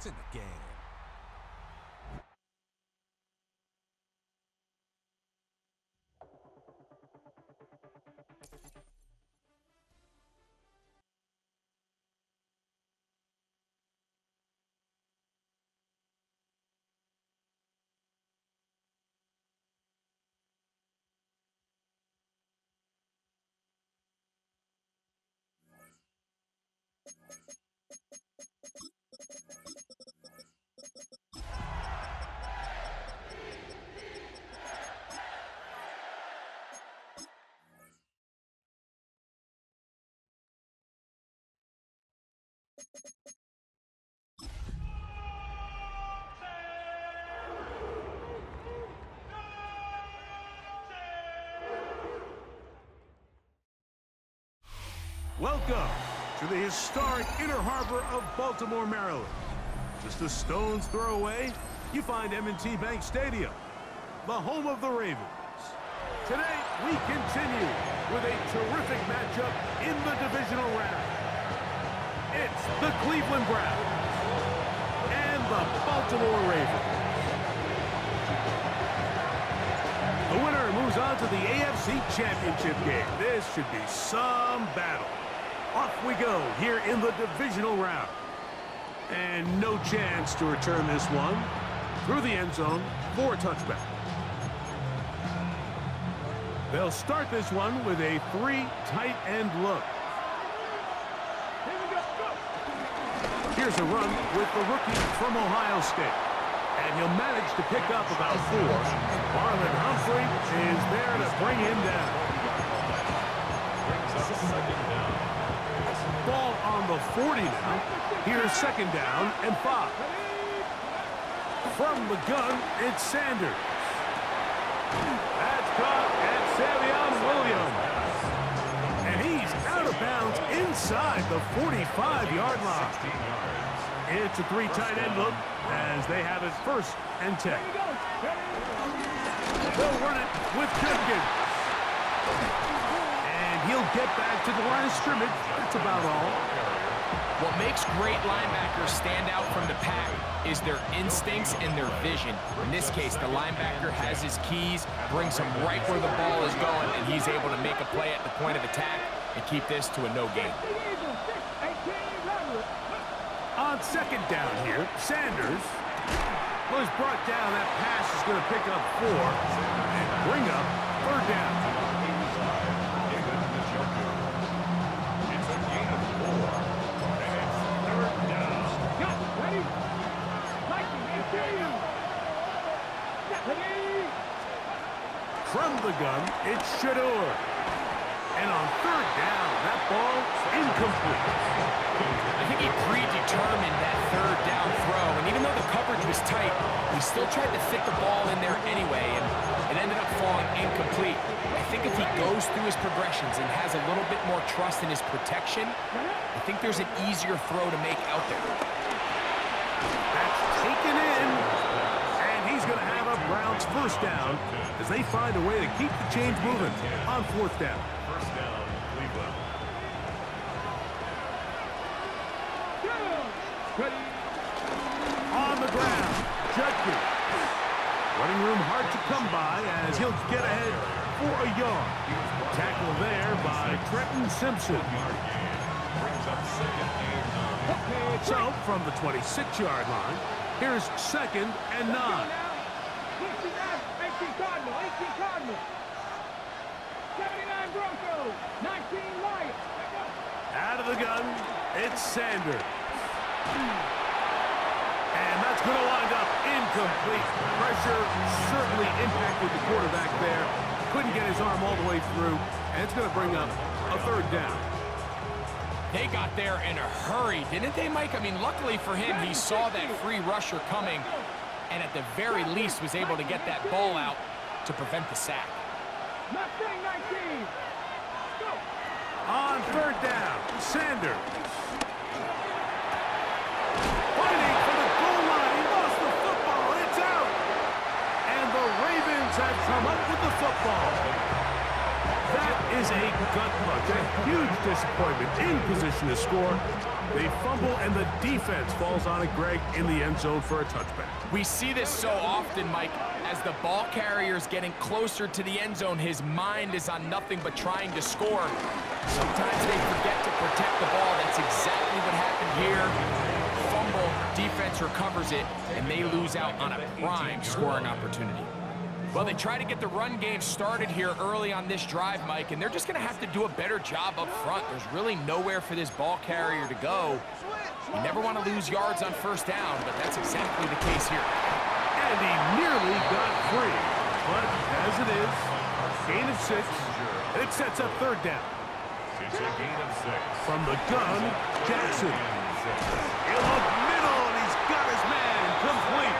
It's in the game. Welcome to the historic Inner Harbor of Baltimore, Maryland. Just a stone's throw away, you find M&T Bank Stadium, the home of the Ravens. Today, we continue with a terrific matchup in the divisional round. It's the Cleveland Browns and the Baltimore Ravens. The winner moves on to the AFC Championship game. This should be some battle. Off we go here in the divisional round. And no chance to return this one through the end zone for a touchback. They'll start this one with a three tight end look. Here's a run with the rookie from Ohio State. And he'll manage to pick up about 4. Marlon Humphrey is there to bring him down. Ball on the 40 now. Here's second down and 5. From the gun, it's Sanders. That's caught at Savion Williams. And he's out of bounds inside the 45-yard line. It's a three tight end look as they have it 1st and 10. They'll run it with Jenkins. And he'll get back to the line of scrimmage. That's about all. What makes great linebackers stand out from the pack is their instincts and their vision. In this case, the linebacker has his keys, brings him right where the ball is going, and he's able to make a play at the point of attack and keep this to a no gain. On second down here, Sanders was brought down. That pass is going to pick up 4 and bring up 3rd down. From the gun, it's Shador. And on 3rd down, that ball incomplete. I think he predetermined that 3rd down throw, and even though the coverage was tight, he still tried to fit the ball in there anyway, and it ended up falling incomplete. I think if he goes through his progressions and has a little bit more trust in his protection, I think there's an easier throw to make out there. That's taken in, and he's going to have a Browns 1st down as they find a way to keep the chains moving on 4th down. On the ground, Jenkins. Running room hard to come by as he'll get ahead for a yard. Tackle there by Trenton Simpson. So, from the 26-yard line, here's 2nd and 9. 18 Cardinals. 79 Broncos. 19 Lions. Out of the gun, it's Sanders. And that's going to wind up incomplete. Pressure certainly impacted the quarterback there. Couldn't get his arm all the way through, and it's going to bring up a 3rd down. They got there in a hurry, didn't they, Mike? I mean, luckily for him, he saw that free rusher coming, and at the very least was able to get that ball out to prevent the sack. On 3rd down, Sanders. Fighting for the goal line. He lost the football. It's out. And the Ravens have come up with the football. That is a gut punch, a huge huge disappointment in position to score. They fumble, and the defense falls on it, Greg, in the end zone for a touchback. We see this so often, Mike. As the ball carrier is getting closer to the end zone, his mind is on nothing but trying to score. Sometimes they forget to protect the ball. That's exactly what happened here. Fumble, defense recovers it, and they lose out on a prime scoring opportunity. Well, they try to get the run game started here early on this drive, Mike, and they're just going to have to do a better job up front. There's really nowhere for this ball carrier to go. You never want to lose yards on first down, but that's exactly the case here. And he nearly got free. But as it is, gain of 6, and it sets up third down. It's a gain of 6. From the gun, Jackson. In the middle, and he's got his man complete.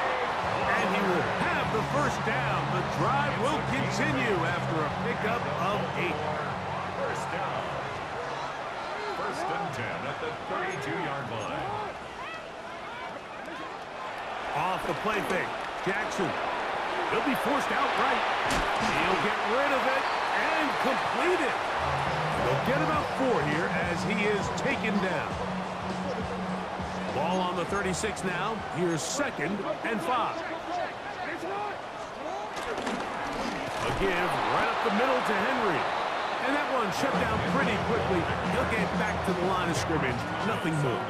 And he will have the first down. The drive will continue after a pickup of 8. First down. First and 10 at the 32-yard line. Off the play fake, Jackson. He'll be forced outright. He'll get rid of it and complete it. They'll get about 4 here as he is taken down. Ball on the 36 now. Here's 2nd and 5. A give right up the middle to Henry. And that one shut down pretty quickly. He'll get back to the line of scrimmage. Nothing more.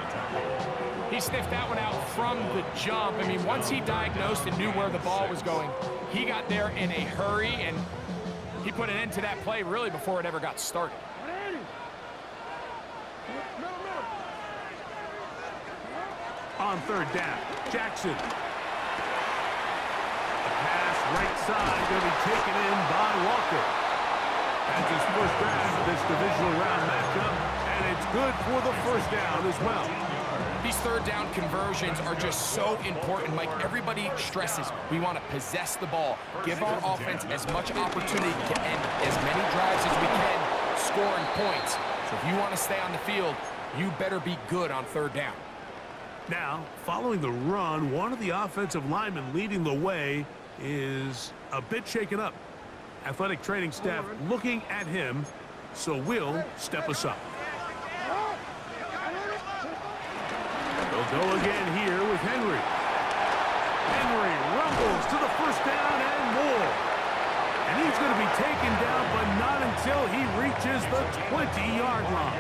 He sniffed that one out from the jump. I mean, once he diagnosed and knew where the ball was going, he got there in a hurry, and he put an end to that play really before it ever got started. On third down, Jackson. A pass right side going to be taken in by Walker. That's his first grab of this divisional round matchup, and it's good for the first down as well. These third down conversions are just so important, Mike. Everybody stresses we want to possess the ball, give our offense as much opportunity to end as many drives as we can, scoring points. So if you want to stay on the field, you better be good on third down. Now, following the run, one of the offensive linemen leading the way is a bit shaken up. Athletic training staff looking at him, so we'll step aside. They'll go again here with Henry. Henry rumbles to the first down and more. And he's going to be taken down, but not until he reaches the 20-yard line.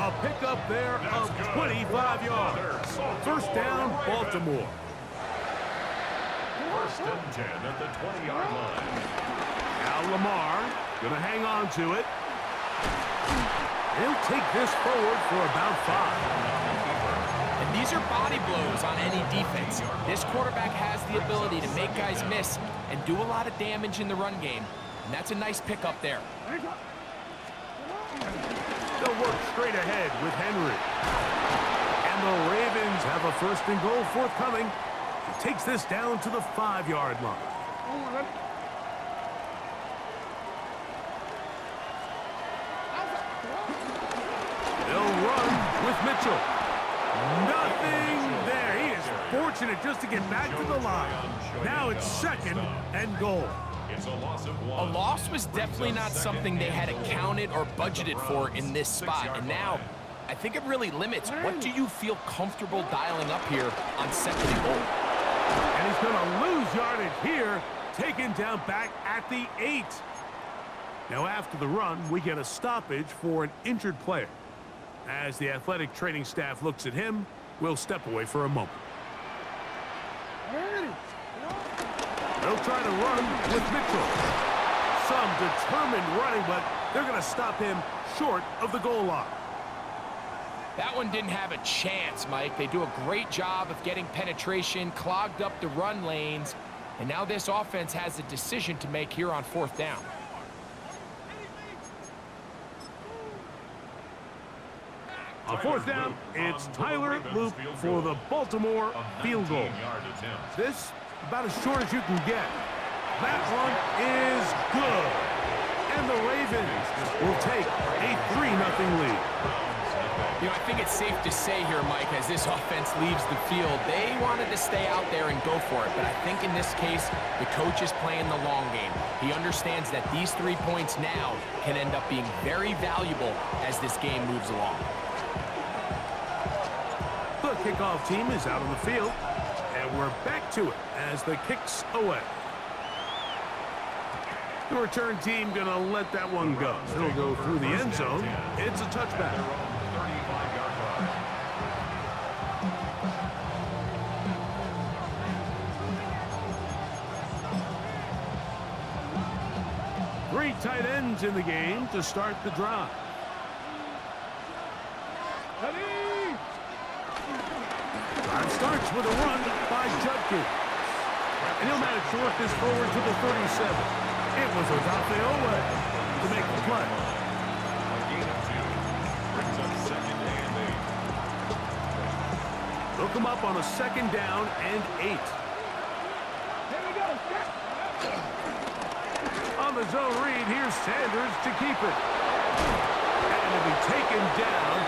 A pickup there of 25 yards. First down, Baltimore. First and 10 at the 20-yard line. Now Lamar going to hang on to it. He'll take this forward for about 5. And these are body blows on any defense. This quarterback has the ability to make guys miss and do a lot of damage in the run game. And that's a nice pickup there. They'll work straight ahead with Henry. And the Ravens have a first and goal forthcoming. He takes this down to the 5-yard line. They'll run with Mitchell. Nothing there. He is fortunate just to get back to the line. Now it's 2nd and goal. It's a loss of 1. A loss was definitely not something they had accounted or budgeted for in this spot. And now, I think it really limits. What do you feel comfortable dialing up here on 2nd and goal? And he's going to lose yardage here, taken down back at the 8. Now after the run, we get a stoppage for an injured player. As the athletic training staff looks at him, we'll step away for a moment. They'll try to run with Mitchell. Some determined running, but they're going to stop him short of the goal line. That one didn't have a chance, Mike. They do a great job of getting penetration, clogged up the run lanes, and now this offense has a decision to make here on 4th down. On 4th down, it's Tyler Loop for the Baltimore field goal. This about as short as you can get. That one is good. And the Ravens will take a 3-0 lead. You know, I think it's safe to say here, Mike, as this offense leaves the field, they wanted to stay out there and go for it. But I think in this case, the coach is playing the long game. He understands that these 3 points now can end up being very valuable as this game moves along. The kickoff team is out on the field, and we're back to it as the kick's away. The return team going to let that one go. It'll go through the end zone. It's a touchback. 35-yard line. 3 tight ends in the game to start the drive. Drive starts with a run by Judkins. And he'll manage to work this forward to the 37. It was Odafe to make the play. A gain of 2. Brings up 2nd and 8. They'll come up on a 2nd down and 8. Here we go. On the zone read, here's Sanders to keep it. And it'll be taken down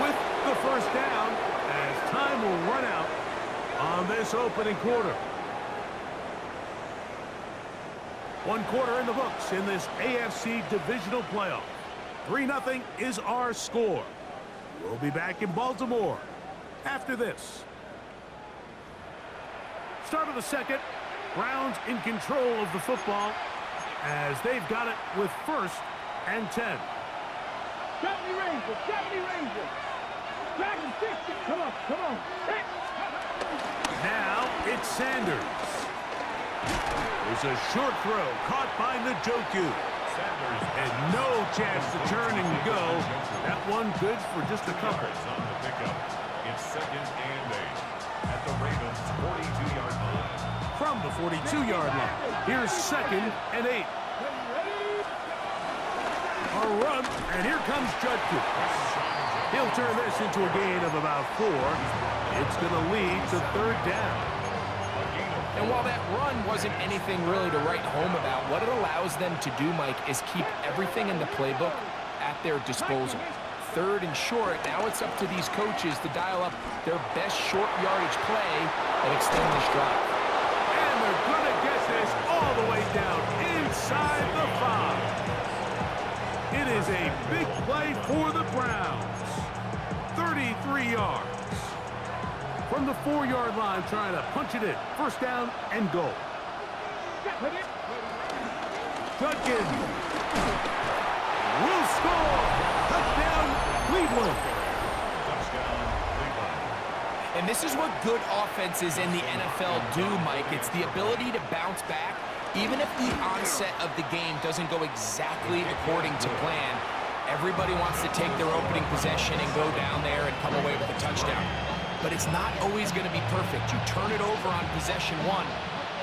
with the 1st down as time will run out on this opening quarter. 1 quarter in the books in this AFC divisional playoff. 3-0 is our score. We'll be back in Baltimore after this. Start of the 2nd. Browns in control of the football as they've got it with 1st and 10. 70 Rangers, 70 Rangers. Dragon 60. Come on, come on. Now it's Sanders. There's a short throw caught by Njoku. And no chance to turn and go. That one good for just a couple. On the pickup. It's 2nd and 8 at the Ravens' 42-yard line. From the 42-yard line, here's 2nd and 8. A run, and here comes Judkins. He'll turn this into a gain of about 4. It's going to lead to 3rd down. And while that run wasn't anything really to write home about, what it allows them to do, Mike, is keep everything in the playbook at their disposal. 3rd and short, now it's up to these coaches to dial up their best short yardage play and extend this drive. And they're going to get this all the way down inside the 5. It is a big play for the Browns. 33 yards. From the 4-yard line, trying to punch it in. 1st down and goal. Judkins will score. Touchdown, Cleveland. Touchdown, Cleveland. And this is what good offenses in the NFL do, Mike. It's the ability to bounce back, even if the onset of the game doesn't go exactly according to plan. Everybody wants to take their opening possession and go down there and come away with a touchdown. But it's not always going to be perfect. You turn it over on possession 1.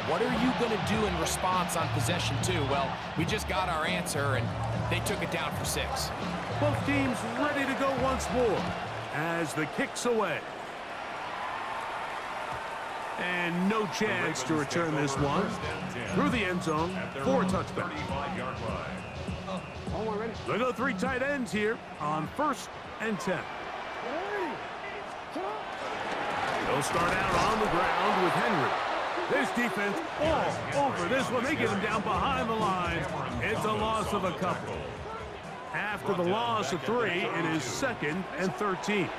What are you going to do in response on possession 2? Well, we just got our answer, and they took it down for 6. Both teams ready to go once more as the kick's away. And no chance to return this one through the end zone for a touchback. 35-yard line. They go 3 tight ends here on 1st and 10. They'll start out on the ground with Henry. This defense all over this one. They get him down behind the line. It's a loss of a couple. After the loss of 3, it is 2nd and 13.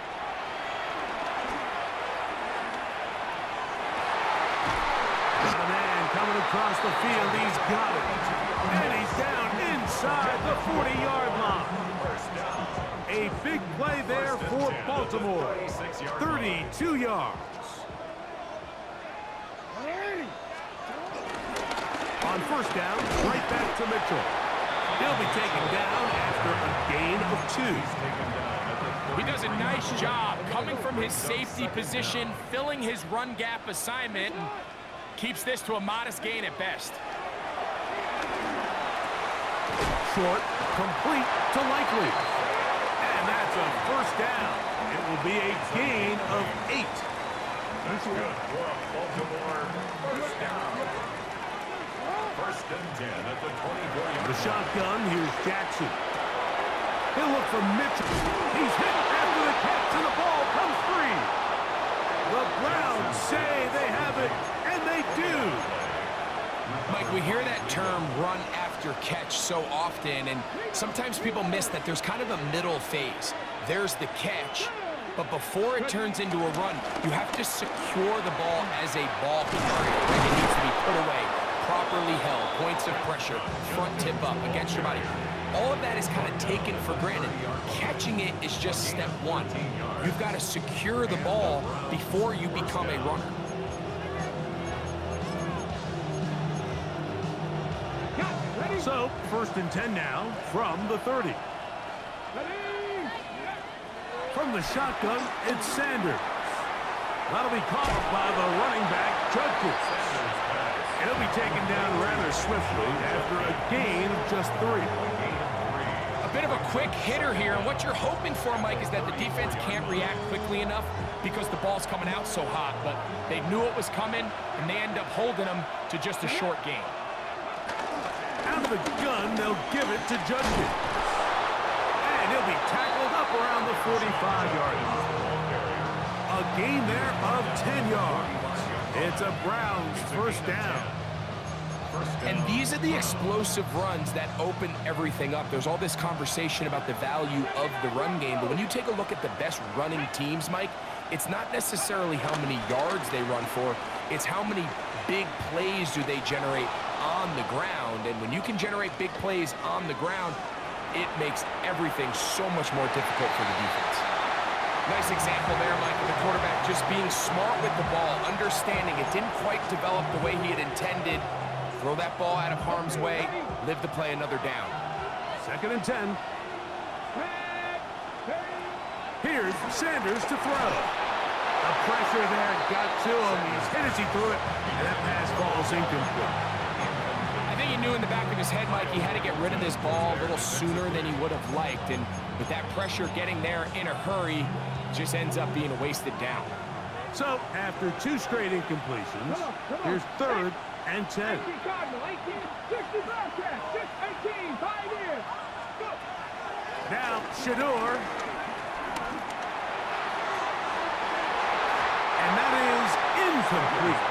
Got a man coming across the field. He's got it. And he's down inside the 40-yard line. A big play there for Baltimore. 32 yards. On 1st down, right back to Mitchell. He'll be taken down after a gain of 2. He does a nice job coming from his safety position, filling his run gap assignment, and keeps this to a modest gain at best. Short, complete to Likely. And that's a 1st down. It will be a gain of 8. That's good for a Baltimore 1st down. 1st and 10 at the 24-yard line. The shotgun, here's Jackson. He'll look for Mitchell. He's hit after the catch, and the ball comes free. The Browns say they have it, and they do. Mike, we hear that term run after catch so often, and sometimes people miss that there's kind of a middle phase. There's the catch, but before it turns into a run, you have to secure the ball as a ball carrier. It needs to be put away, properly held, points of pressure, front tip up against your body. All of that is kind of taken for granted. Catching it is just step one. You've got to secure the ball before you become a runner. So, 1st and 10 now from the 30. From the shotgun, it's Sanders. That'll be caught by the running back, Judkins. And he'll be taken down rather swiftly after a gain of just 3. A bit of a quick hitter here, and what you're hoping for, Mike, is that the defense can't react quickly enough because the ball's coming out so hot, but they knew it was coming, and they end up holding them to just a short gain. Out of the gun, they'll give it to Judkins. And he'll be tackled up around the 45-yard line. A gain there of 10 yards. It's a Browns first down. And these are the explosive runs that open everything up. There's all this conversation about the value of the run game, but when you take a look at the best running teams, Mike, it's not necessarily how many yards they run for, it's how many big plays do they generate on the ground. And when you can generate big plays on the ground, it makes everything so much more difficult for the defense. Nice example there, Mike, of the quarterback just being smart with the ball, understanding it didn't quite develop the way he had intended. Throw that ball out of harm's way, live to play another down. 2nd and 10. Here's Sanders to throw. The pressure there got to him. He's hit as he threw it, and that pass falls incomplete. I think he knew in the back of his head, Mike, he had to get rid of this ball a little sooner than he would have liked. And with that pressure getting there in a hurry, just ends up being a wasted down. So, after 2 straight incompletions, here's 3rd and 10. Now, Shador. And that is incomplete.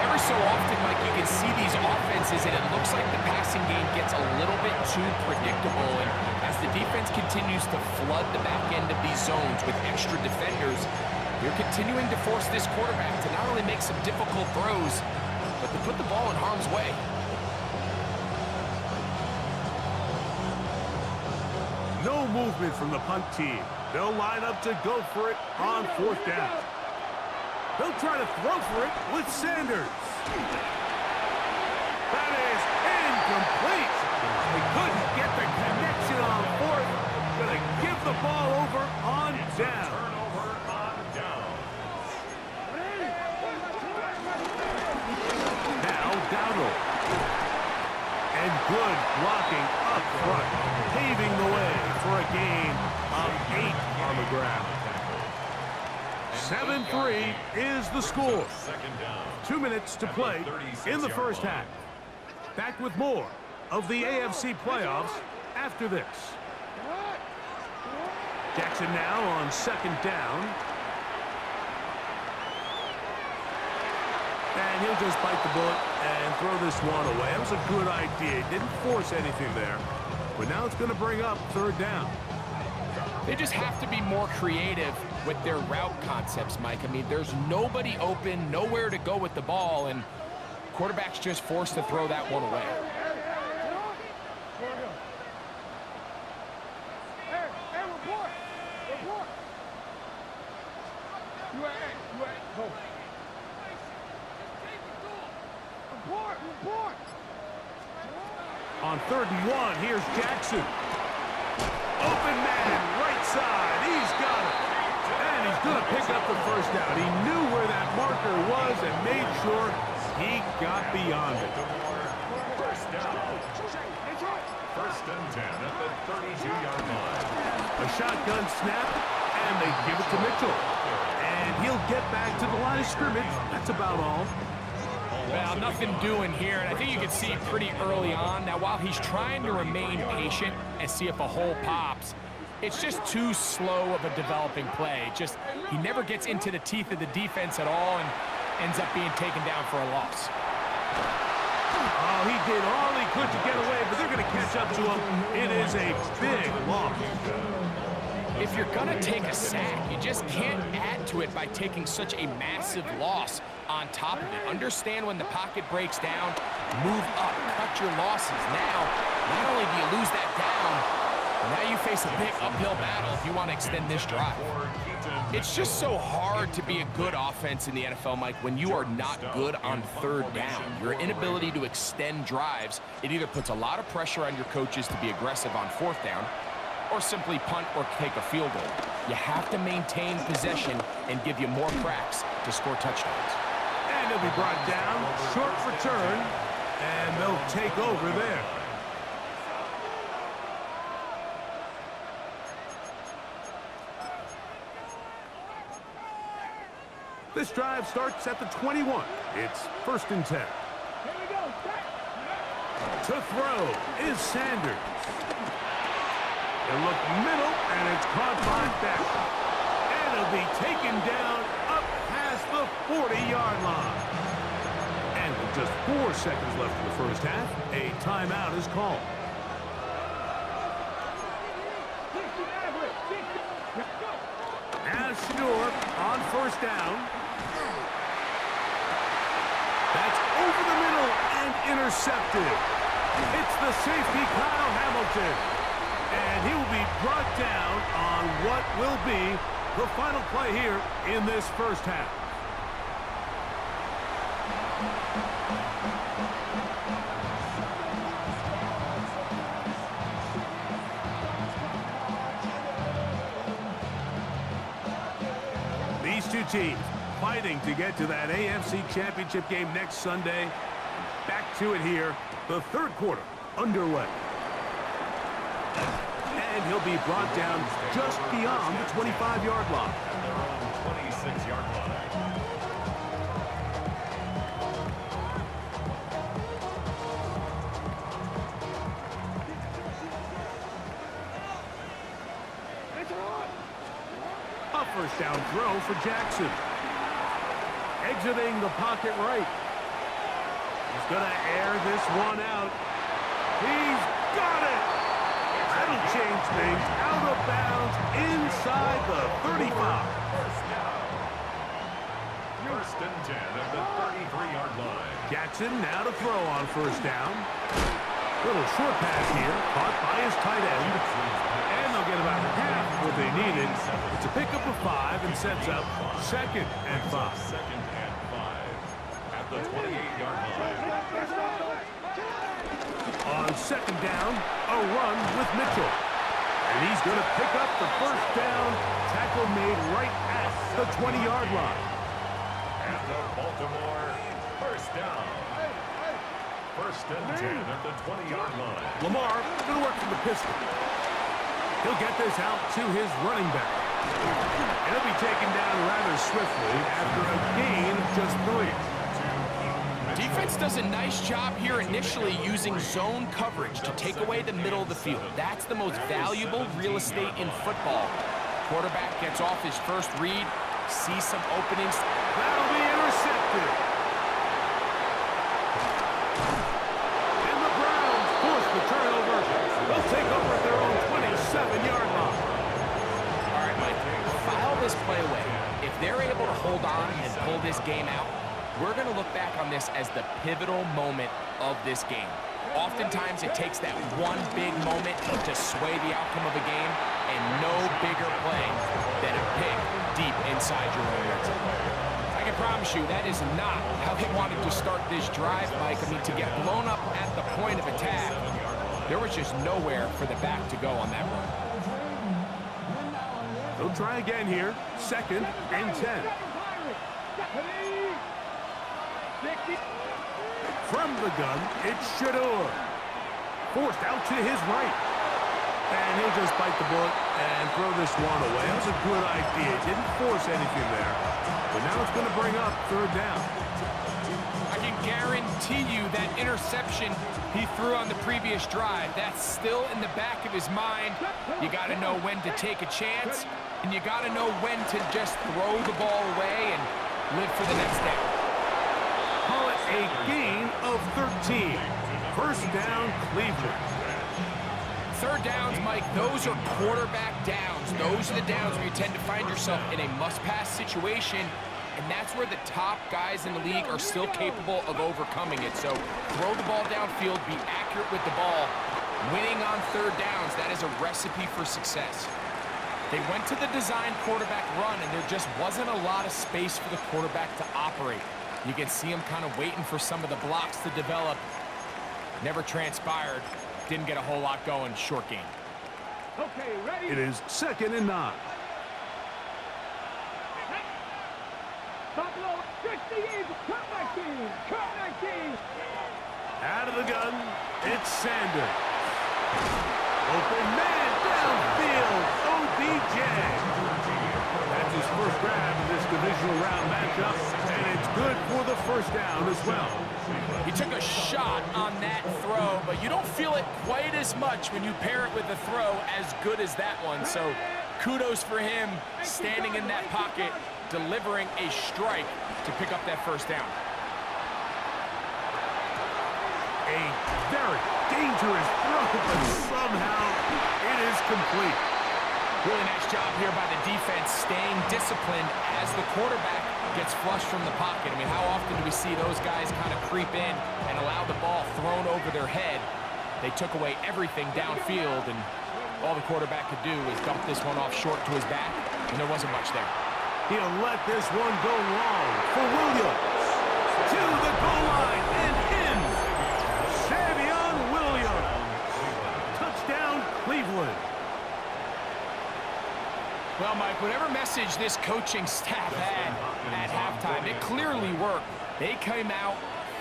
Every so often, Mike, you can see these offenses, and it looks like the passing game gets a little bit too predictable. And as the defense continues to flood the back end of these zones with extra defenders, they're continuing to force this quarterback to not only make some difficult throws, but to put the ball in harm's way. No movement from the punt team. They'll line up to go for it on 4th down. They'll try to throw for it with Sanders. That is incomplete. They couldn't get the connection on 4th. Gonna give the ball over on down. Turnover on down. Now Dowdle. And good blocking up front, paving the way for a gain of 8 on the ground. 7-3 is the score. 2 minutes to play in the first half. Back with more of the AFC playoffs after this. Jackson now on 2nd down. And he'll just bite the bullet and throw this one away. That was a good idea. He didn't force anything there. But now it's going to bring up 3rd down. They just have to be more creative with their route concepts, Mike. I mean, there's nobody open, nowhere to go with the ball, and quarterback's just forced to throw that one away. On 3rd and 1, here's Jackson. Open man, right side. He's got it. And he's going to pick up the first down. He knew where that marker was and made sure he got beyond it. First down. 1st and 10 at the 32-yard line. A shotgun snap, and they give it to Mitchell. And he'll get back to the line of scrimmage. That's about all. Well, nothing doing here, and I think you can see pretty early on. Now, while he's trying to remain patient and see if a hole pops, it's just too slow of a developing play. He never gets into the teeth of the defense at all and ends up being taken down for a loss. Oh, he did all he could to get away, but they're going to catch up to him. It is a big loss. If you're going to take a sack, you just can't add to it by taking such a massive loss on top of it. Understand when the pocket breaks down, move up, cut your losses. Now, not only do you lose that down, but now you face a big uphill battle if you want to extend this drive. It's just so hard to be a good offense in the NFL, Mike, when you are not good on third down. Your inability to extend drives, it either puts a lot of pressure on your coaches to be aggressive on fourth down or simply punt or take a field goal. You have to maintain possession and give you more cracks to score touchdowns. And he'll be brought down, short return, and they'll take over there. This drive starts at the 21. It's 1st and 10. Here we go. To throw is Sanders. He'll look middle, and it's caught by Beck. And it'll be taken down up past the 40-yard line. And with just 4 seconds left in the first half, a timeout is called. 60 average. 60. Let's go. Now Shador on 1st down. That's over the middle and intercepted. It's the safety, Kyle Hamilton. And he will be brought down on what will be the final play here in this first half. These two teams fighting to get to that AFC Championship game next Sunday. Back to it here, the third quarter underway. And he'll be brought down just beyond the 25-yard line. At their own 26-yard line. A 1st down throw for Jackson. Exiting the pocket right. He's going to air this one out. He's got it! That'll change things out of bounds inside the 35. First down. 1st and 10 at the 33-yard line. Jackson now to throw on 1st down. Little short pass here, caught by his tight end. And they'll get about half what they needed. It's a pickup of 5 and sets up 2nd and 5. 2nd and 5 at the 28-yard line. On 2nd down, a run with Mitchell. And he's going to pick up the 1st down. Tackle made right at the 20-yard line. And the Baltimore 1st down. 1st and 10 at the 20-yard line. Lamar going to work from the pistol. He'll get this out to his running back. And he'll be taken down rather swiftly after a gain of just 3. Defense does a nice job here initially using zone coverage to take away the middle of the field. That's the most valuable real estate in football. Quarterback gets off his first read, sees some openings. That'll be intercepted. And the Browns force the turnover. They'll take over at their own 27-yard line. All right, Mike, file this play away. If they're able to hold on and pull this game out, we're going to look back on this as the pivotal moment of this game. Oftentimes, it takes that one big moment to sway the outcome of a game, and no bigger play than a pick deep inside your own red zone. I can promise you that is not how they wanted to start this drive, Mike. I mean, to get blown up at the point of attack, there was just nowhere for the back to go on that run. They'll try again here. 2nd and 10. From the gun, it's Shador. Forced out to his right. And he'll just bite the bullet and throw this one away. That was a good idea. Didn't force anything there. But now it's going to bring up 3rd down. I can guarantee you that interception he threw on the previous drive, that's still in the back of his mind. You got to know when to take a chance, and you got to know when to just throw the ball away and live for the next down. Call it a gain of 13. First down, Cleveland. Third downs, Mike, those are quarterback downs. Those are the downs where you tend to find yourself in a must-pass situation, and that's where the top guys in the league are still capable of overcoming it. So throw the ball downfield, be accurate with the ball. Winning on third downs, that is a recipe for success. They went to the design quarterback run, and there just wasn't a lot of space for the quarterback to operate. You can see him kind of waiting for some of the blocks to develop. Never transpired. Didn't get a whole lot going. Short game. Okay, ready? It is 2nd and 9. Top low, 60 is cut 19, cut 19. Out of the gun, it's Sanders. Open man downfield, OBJ. That's his first grab in this divisional round matchup, and it's good for the first down as well. He took a shot on that throw, but you don't feel it quite as much when you pair it with a throw as good as that one. So kudos for him standing in that pocket, delivering a strike to pick up that first down. A very dangerous throw, but somehow it is complete. Really nice job here by the defense, staying disciplined as the quarterback gets flushed from the pocket. I mean, how often do we see those guys kind of creep in and allow the ball thrown over their head? They took away everything downfield, and all the quarterback could do is dump this one off short to his back, and there wasn't much there. He'll let this one go long for Williams. To the goal line and in. Savion Williams. Touchdown, Cleveland. Well, Mike, whatever message this coaching staff had at halftime, it clearly worked. They came out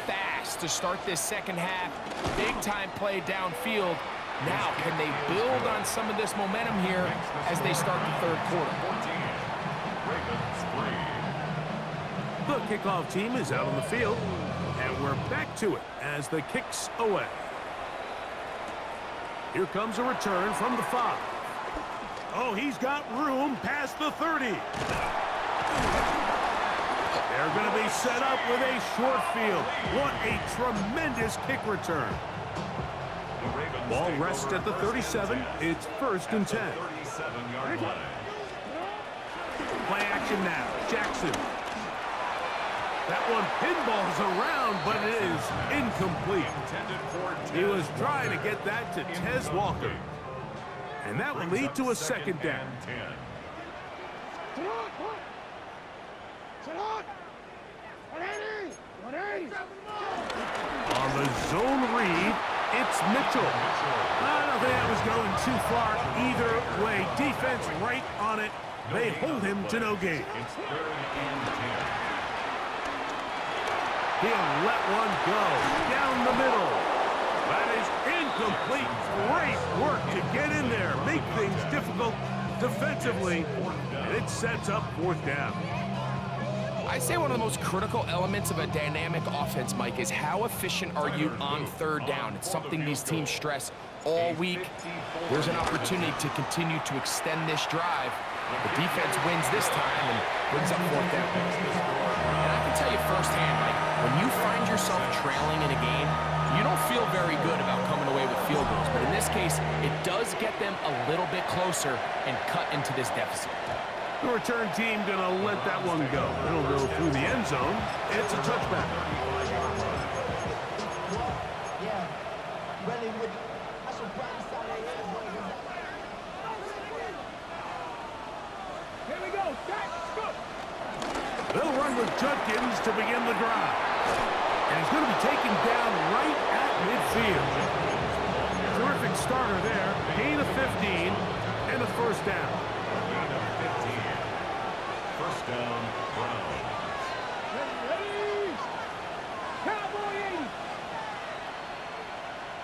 fast to start this second half. Big-time play downfield. Now, can they build on some of this momentum here as they start the third quarter? The kickoff team is out on the field, and we're back to it as the kick's away. Here comes a return from the 5. Oh, he's got room past the 30. They're going to be set up with a short field. What a tremendous kick return. Ball rests at the 37. It's 1st and 10. Play action now. Jackson. That one pinballs around, but it is incomplete. He was trying to get that to Tez Walker. And that will lead to a second down. On the zone read, it's Mitchell. I don't think that was going too far either way. Defense right on it. They hold him to no gain. He'll let one go down the middle. That is incomplete. Great work to get in there, make things difficult defensively, and it sets up 4th down. I'd say one of the most critical elements of a dynamic offense, Mike, is how efficient are you on third down. It's something these teams stress all week. There's an opportunity to continue to extend this drive. The defense wins this time and brings up 4th down. And I can tell you firsthand, Mike, when you find yourself trailing in a game, you don't feel very good about coming away with field goals. But in this case, it does get them a little bit closer and cut into this deficit. The return team gonna let that one go. It'll go through the end zone. It's a touchback. Here we go, Jack, go. They'll run with Judkins to begin the drive. And he's going to be taken down right at midfield. Terrific starter there. Gain of 15 and a 1st down. Gain of 15. First down, Browns. Ready? Cowboy 80.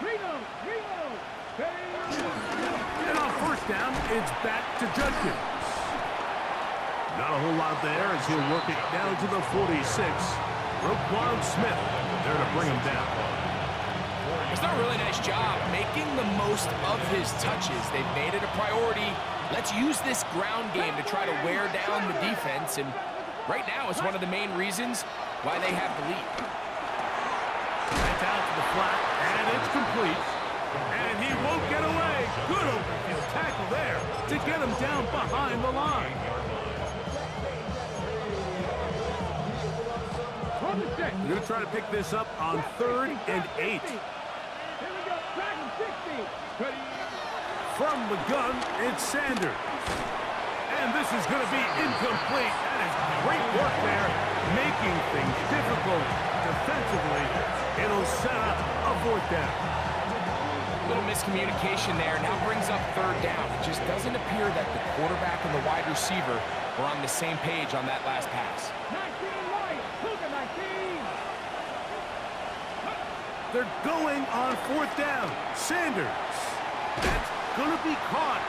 Reno. And on 1st down, it's back to Judkins. Not a whole lot there as he'll work it down to the 46. Roquan Smith there to bring him down. He's done a really nice job making the most of his touches. They've made it a priority. Let's use this ground game to try to wear down the defense, and right now it's one of the main reasons why they have the lead. That's out to the flat, and it's complete. And he won't get away. Good open field tackle there to get him down behind the line. We're going to try to pick this up on 3rd and 8. From the gun, it's Sanders. And this is going to be incomplete. That is great work there, making things difficult defensively. It'll set up a 4th down. Little miscommunication there. Now brings up 3rd down. It just doesn't appear that the quarterback and the wide receiver were on the same page on that last pass. They're going on 4th down. Sanders. That's going to be caught.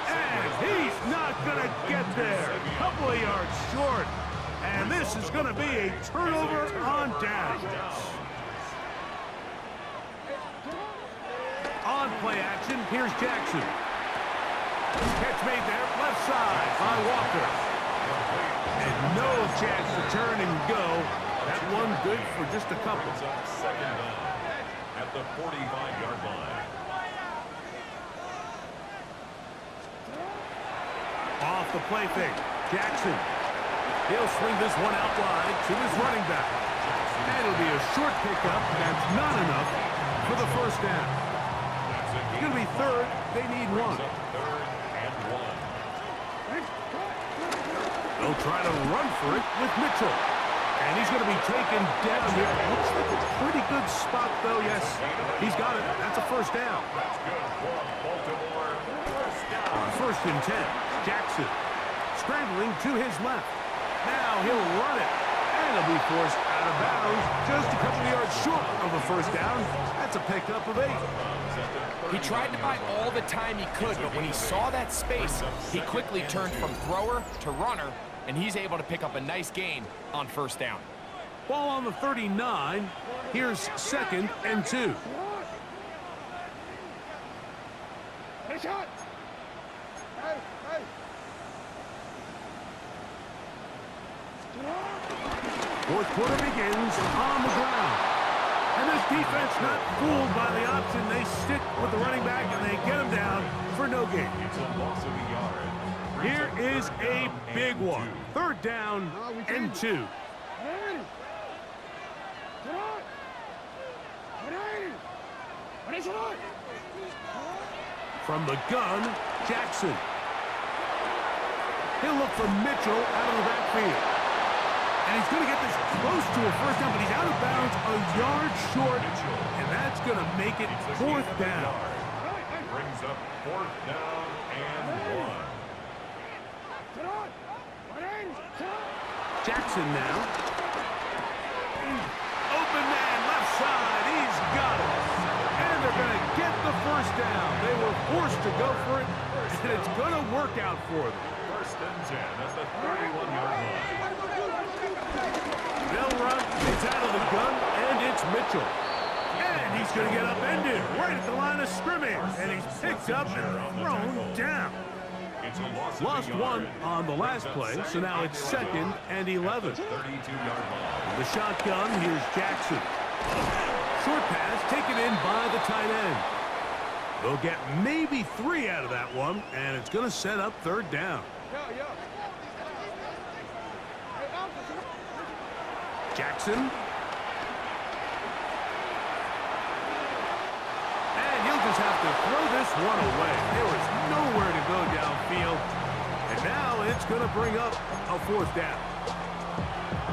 And he's not going to get there. A couple of yards short. And this is going to be a turnover on downs. On play action, here's Jackson. Catch made there, left side by Walker. And no chance to turn and go. That one good for just a couple. 2nd down at the 45-yard line. Off the play fake, Jackson. He'll swing this one out wide to his running back. And it'll be a short pickup. That's not enough for the 1st down. It's going to be 3rd. They need 1. 3rd and 1. They'll try to run for it with Mitchell. And he's going to be taken down here. Looks like a pretty good spot, though. Yes, he's got it. That's a 1st down. That's good for Baltimore. 1st down. 1st and 10. Jackson scrambling to his left. Now he'll run it. And he'll be forced out of bounds just a couple of yards short of a 1st down. That's a pickup of 8. He tried to buy all the time he could, but when he saw that space, he quickly turned from thrower to runner, and he's able to pick up a nice gain on 1st down. Ball on the 39. Here's 2nd and 2. Hey, shot. Hey, hey. 4th quarter begins on the ground. And this defense not fooled by the option. They stick with the running back, and they get him down for no gain. It's a loss of a yard. Here is a big one. 3rd down and 2. From the gun, Jackson. He'll look for Mitchell out of the backfield. And he's going to get this close to a 1st down, but he's out of bounds a yard short, and that's going to make it 4th down. Brings up 4th down and 1. Jackson now. Open man, left side. He's got it. And they're going to get the 1st down. They were forced to go for it, and it's going to work out for them. 1st and 10 at the 31-yard line. They'll run. It's out of the gun, and it's Mitchell. And he's going to get upended right at the line of scrimmage. And he's picked up and thrown down. It's a loss Lost of a yard. one on the last play, so now it's 2nd and 11. 32-yard line. The shotgun, here's Jackson. Short pass taken in by the tight end. They'll get maybe 3 out of that one, and it's going to set up 3rd down. Jackson. And he'll just have to throw this one away. There was nowhere to go downfield. And now it's going to bring up a 4th down.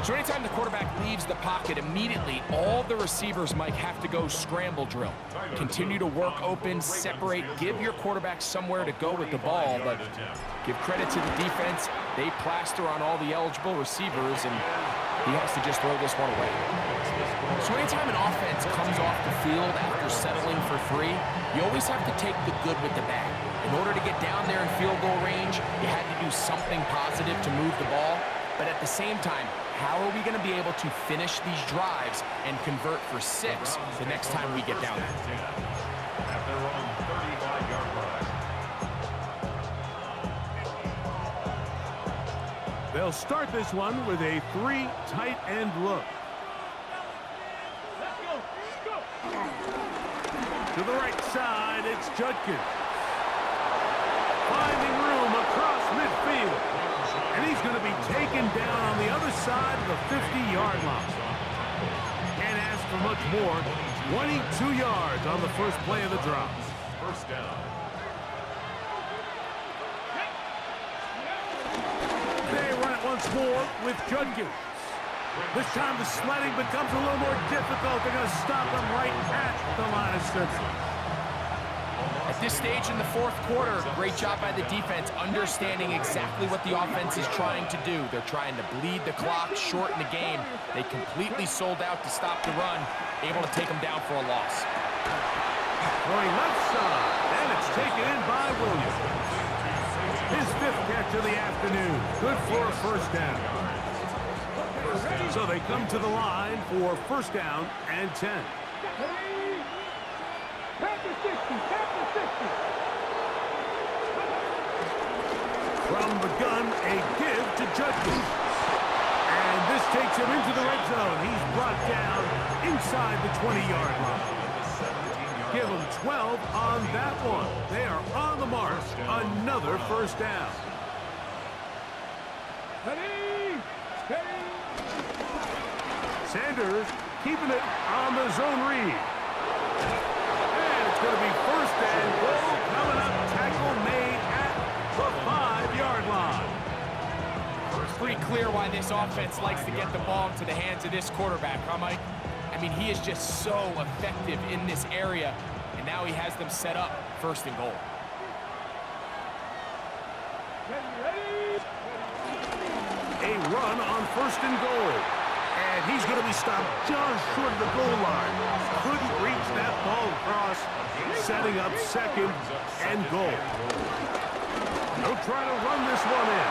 So anytime the quarterback leaves the pocket, immediately all the receivers might have to go scramble drill. Continue to work open, separate, give your quarterback somewhere to go with the ball, but give credit to the defense. They plaster on all the eligible receivers, and he has to just throw this one away. So anytime an offense comes off the field after settling for 3, you always have to take the good with the bad. In order to get down there in field goal range, you had to do something positive to move the ball. But at the same time, how are we going to be able to finish these drives and convert for 6 the next time we get down there? At their own 35-yard line. They'll start this one with a 3 tight end look. Let's go. To the right side, it's Judkins. Finding room across midfield. And he's going to be taken down on the other side of the 50-yard line. Can't ask for much more. 22 yards on the first play of the drop. First down. They run it once more with Judkins. This time the sledding becomes a little more difficult. They're going to stop him right at the line of scrimmage. At this stage in the fourth quarter, great job by the defense understanding exactly what the offense is trying to do. They're trying to bleed the clock, shorten the game. They completely sold out to stop the run, able to take them down for a loss. Throwing left side, and it's taken in by Williams. His 5th catch of the afternoon. Good for a first down. So they come to the line for first down and 10. From the gun, a give to Judkins. And this takes him into the red zone. He's brought down inside the 20-yard line. Give him 12 on that one. They are on the mark. Another first down. Sanders keeping it on the zone read. And it's going to be first and goal coming up. Tackle made at the 5-yard line. It's pretty clear why this offense likes to get the ball into the hands of this quarterback, huh, Mike? I mean, he is just so effective in this area, and now he has them set up first and goal. A run on first and goal. And he's going to be stopped just short of the goal line. Couldn't reach that ball across, setting up second and goal. They'll try to run this one in.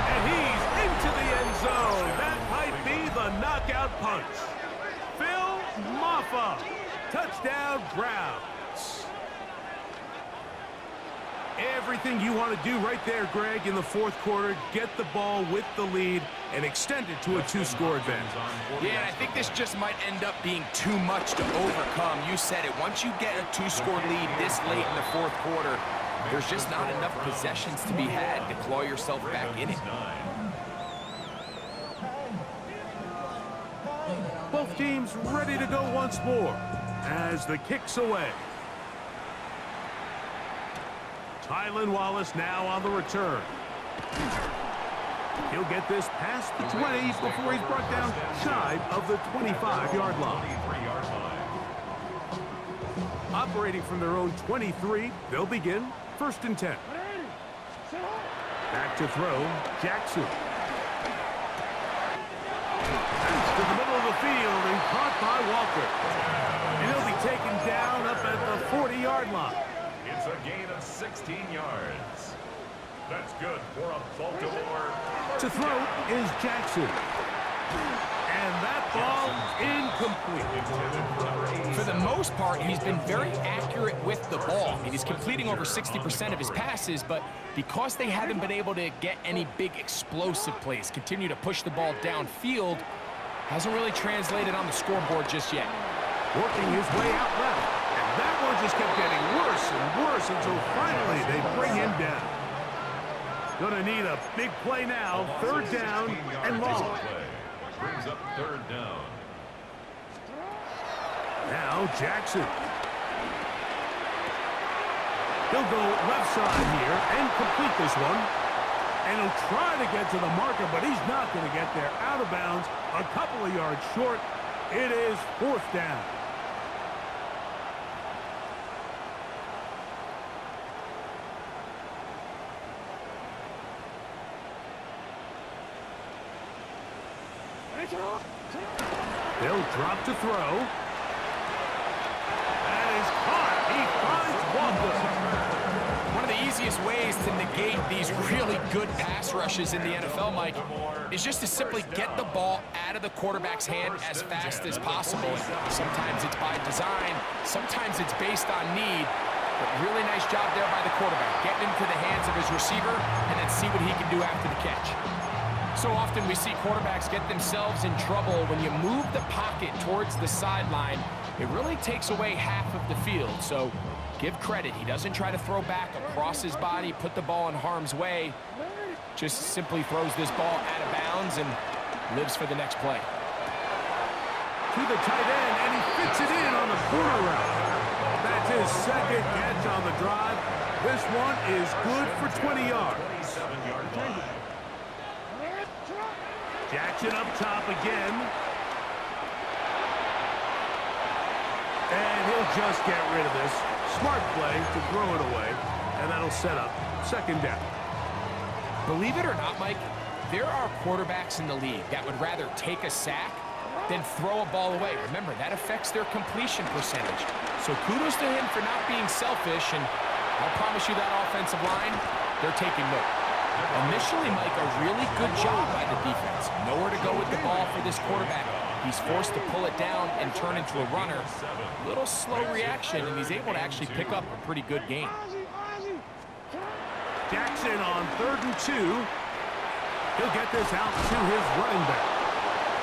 And he's into the end zone. That might be the knockout punch. Phil Maffa, touchdown Browns. Everything you want to do right there, Greg, in the fourth quarter, get the ball with the lead and extend it to a 2-score advantage. Yeah, I think this just might end up being too much to overcome. You said it. Once you get a 2-score lead this late in the fourth quarter, there's just not enough possessions to be had to claw yourself back in it. Both teams ready to go once more as the kick's away. Tylan Wallace now on the return. He'll get this past the 20 before he's brought down shy of the 25-yard line. Operating from their own 23, they'll begin first and 10. Back to throw, Jackson. Pass to the middle of the field and caught by Walker. And he'll be taken down up at the 40-yard line. It's a gain of 16 yards. That's good for a Baltimore. To throw is Jackson. And that ball incomplete. For the most part, he's been very accurate with the ball. He's completing over 60% of his passes, but because they haven't been able to get any big explosive plays, continue to push the ball downfield, hasn't really translated on the scoreboard just yet. Working his way out left. And that one just kept getting worse and worse until finally they bring him down. Gonna need a big play now. Third down and long. Brings up third down. Now Jackson. He'll go left side here and complete this one. And he'll try to get to the marker, but he's not going to get there. Out of bounds, a couple of yards short. It is fourth down. They'll drop to throw. That is caught. He finds Walker. One of the easiest ways to negate these really good pass rushes in the NFL, Mike, is just to simply get the ball out of the quarterback's hand as fast as possible. And sometimes it's by design, sometimes it's based on need, but really nice job there by the quarterback, getting into the hands of his receiver and then see what he can do after the catch. So often we see quarterbacks get themselves in trouble when you move the pocket towards the sideline. It really takes away half of the field. So give credit. He doesn't try to throw back across his body, put the ball in harm's way. Just simply throws this ball out of bounds and lives for the next play. To the tight end, and he fits it in on the corner route. That's his second catch on the drive. This one is good for 20 yards. 27-yard line. Jackson up top again. And he'll just get rid of this. Smart play to throw it away, and that'll set up second down. Believe it or not, Mike, there are quarterbacks in the league that would rather take a sack than throw a ball away. Remember, that affects their completion percentage. So kudos to him for not being selfish, and I'll promise you that offensive line, they're taking note. Initially, Mike, a really good job by the defense. Nowhere to go with the ball for this quarterback. He's forced to pull it down and turn into a runner. Little slow reaction, and he's able to actually pick up a pretty good game. Jackson on 3rd and 2. He'll get this out to his running back.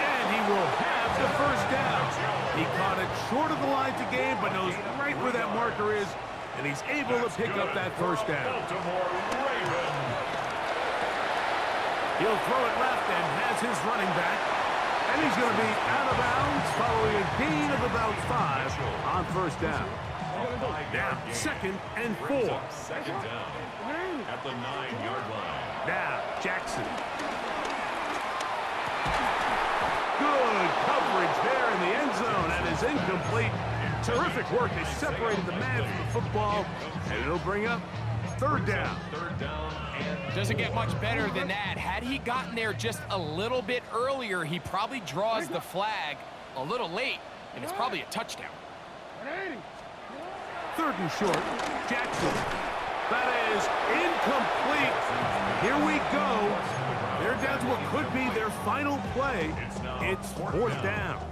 And he will have the first down. He caught it short of the line to gain, but knows right where that marker is, and he's able to pick up that first down. Baltimore Ravens. He'll throw it left and has his running back. And he's going to be out of bounds following a gain of about 5 on first down. Now, 2nd and 4. Second down at the 9-yard line. Now, Jackson. Good coverage there in the end zone, and is incomplete. Terrific work. They separated the man from the football, and it'll bring up 3rd down. Third down and Doesn't get much better than that. Had he gotten there just a little bit earlier, he probably draws the flag a little late, and it's probably a touchdown. 3rd and short. Jackson. That is incomplete. Here we go. They're down to what could be their final play. It's 4th down.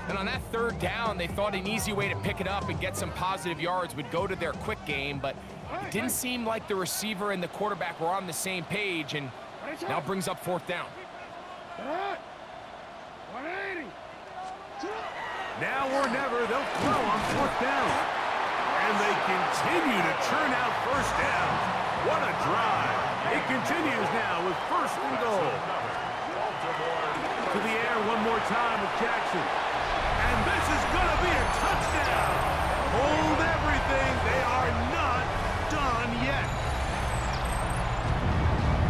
And on that 3rd down, they thought an easy way to pick it up and get some positive yards would go to their quick game, but it didn't seem like the receiver and the quarterback were on the same page, and now brings up 4th down. Now or never, they'll throw on 4th down. And they continue to churn out first down. What a drive. It continues now with 1st and goal. To the air one more time with Jackson. And this is going to be a touchdown. Hold everything. They are not done yet.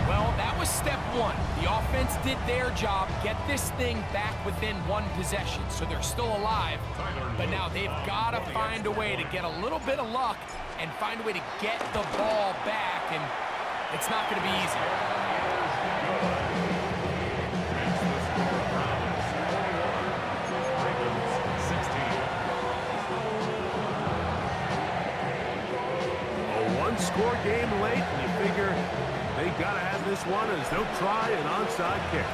Well, that was step 1. The offense did their job, get this thing back within 1 possession, so they're still alive. But now they've got to find a way to get a little bit of luck and find a way to get the ball back, and it's not going to be easy. Score game late, and you figure they got to have this one as they'll try an onside kick.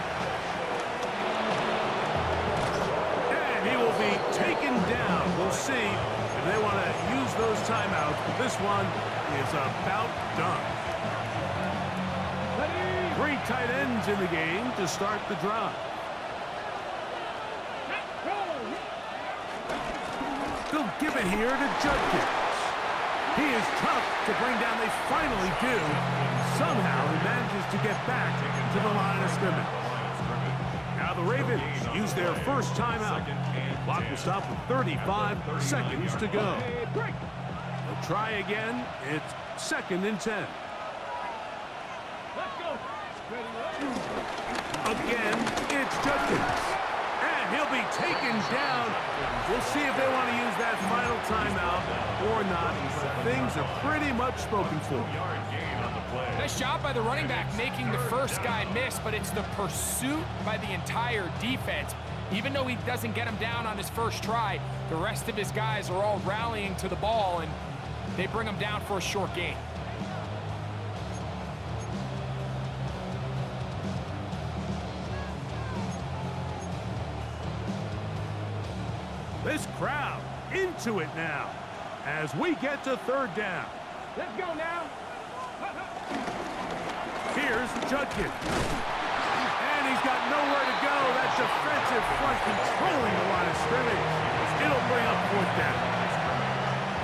And he will be taken down. We'll see if they want to use those timeouts, but this one is about done. 3 tight ends in the game to start the drive. They'll give it here to Judkins. He is tough to bring down. They finally do. Somehow he manages to get back to the line of scrimmage. Now the Ravens use their first timeout. Clock will stop with 35 seconds to go. They'll try again. It's 2nd and 10. Again, it's Judkins. And he'll be taken down. We'll see if they want to use that final timeout or not. Things are pretty much spoken for. Nice job by the running back making the first guy miss, but it's the pursuit by the entire defense. Even though he doesn't get him down on his first try, the rest of his guys are all rallying to the ball, and they bring him down for a short gain. This crowd into it now as we get to third down. Let's go now. Here's Judkins. And he's got nowhere to go. That defensive front controlling the line of scrimmage. It'll bring up fourth down.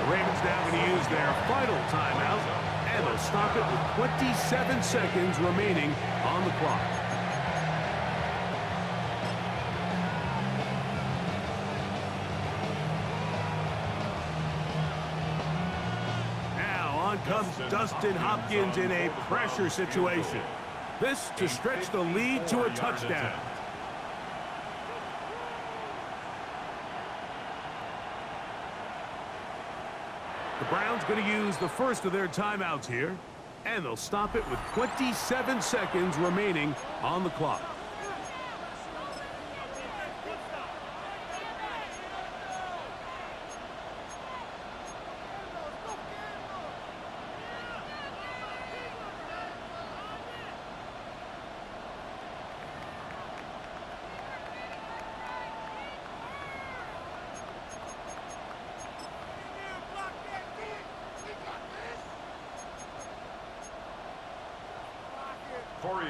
The Ravens now going to use their final timeout, and they'll stop it with 27 seconds remaining on the clock. Comes Dustin Hopkins in a pressure situation. This to stretch the lead to a touchdown. The Browns going to use the first of their timeouts here, and they'll stop it with 27 seconds remaining on the clock.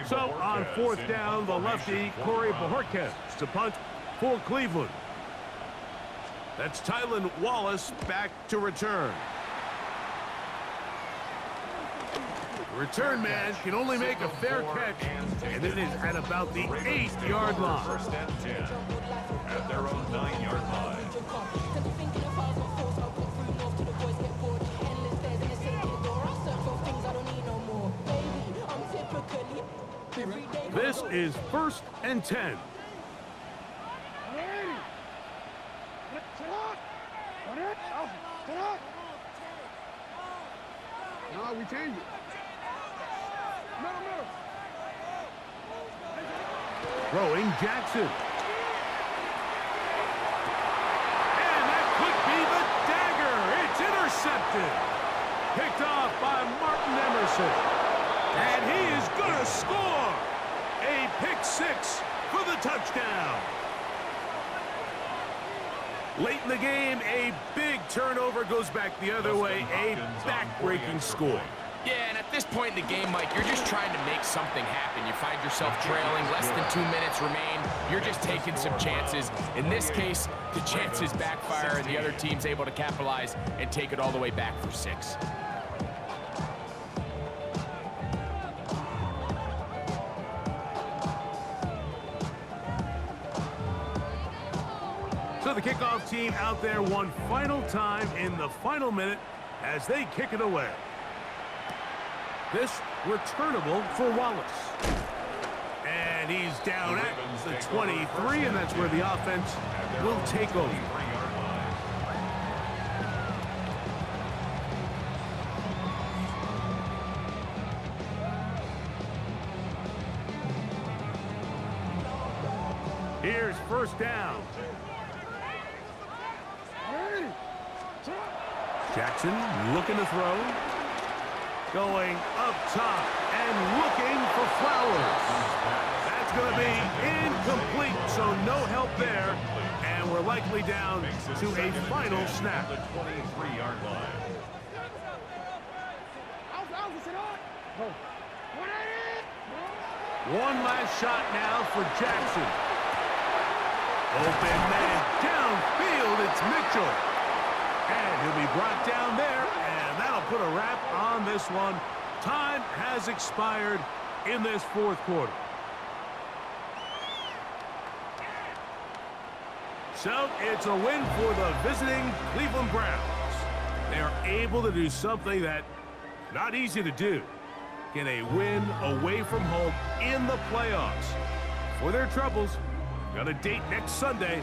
So on fourth down, the lefty, Corey Bojorquez to punt for Cleveland. That's Tylan Wallace back to return. The return man can only make a fair catch, and it is at about the 8-yard line. First and 10 at their own 9-yard line. This is first and 10. No, we change it. Middle. Throwing Jackson. And that could be the dagger. It's intercepted. Picked off by Martin Emerson. And he is going to score. A pick six for the touchdown. Late in the game, a big turnover goes back the other way. A back-breaking score. Yeah, and at this point in the game, Mike, you're just trying to make something happen. You find yourself trailing, less than 2 minutes remain. You're just taking some chances. In this case, the chances backfire, and the other team's able to capitalize and take it all the way back for 6. So the kickoff team out there one final time in the final minute as they kick it away. This returnable for Wallace. And he's down at the 23, and that's where the offense will take over. Here's first down. Jackson looking to throw. Going up top and looking for Flowers. That's going to be incomplete, so no help there. And we're likely down to a final snap. The 23-yard line. One last shot now for Jackson. Open man downfield, it's Mitchell. And he'll be brought down there, and that'll put a wrap on this one. Time has expired in this fourth quarter. So it's a win for the visiting Cleveland Browns. They're able to do something that not easy to do. Get a win away from home in the playoffs. For their troubles, got a date next Sunday